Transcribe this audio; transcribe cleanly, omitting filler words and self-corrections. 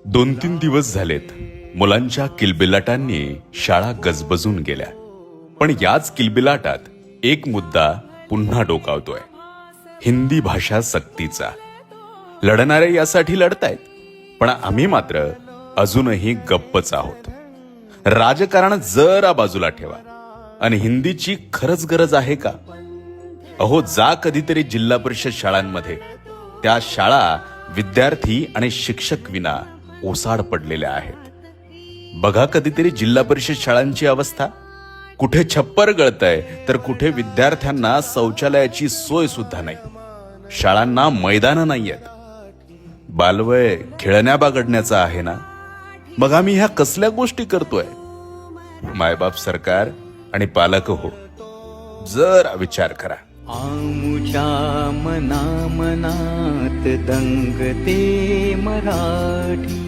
2-3 दिवस झालेत मुलांच्या किलबिलाटांनी शाळा गजबजून गेल्या. पण याच किलबिलाटात एक मुद्दा पुन्हा डोकावतोय, हिंदी भाषा सक्तीचा. लढणारे यासाठी लढतायत, पण आम्ही मात्र अजूनही गप्पच आहोत. राजकारण जरा बाजूला ठेवा आणि हिंदीची खरंच गरज आहे का? अहो, जा कधीतरी जिल्हा परिषद शाळांमध्ये. त्या शाळा विद्यार्थी आणि शिक्षक विना ओसाड पडलेल्या आहेत. बघा कधीतरी जिल्हा परिषद शाळांची अवस्था. कुठे छप्पर गळतंय तर कुठे विद्यार्थ्यांना शौचालयाची सोय सुद्धा नाही. शाळांना मैदानं नाहीयेत. बालवय खेळण्या बागडण्याचा आहे ना, मग आम्ही ह्या कसल्या गोष्टी करतोय? मायबाप, सरकार आणि पालक हो, जरा विचार करा. आमुच्या मना मनात दंगते मराठी.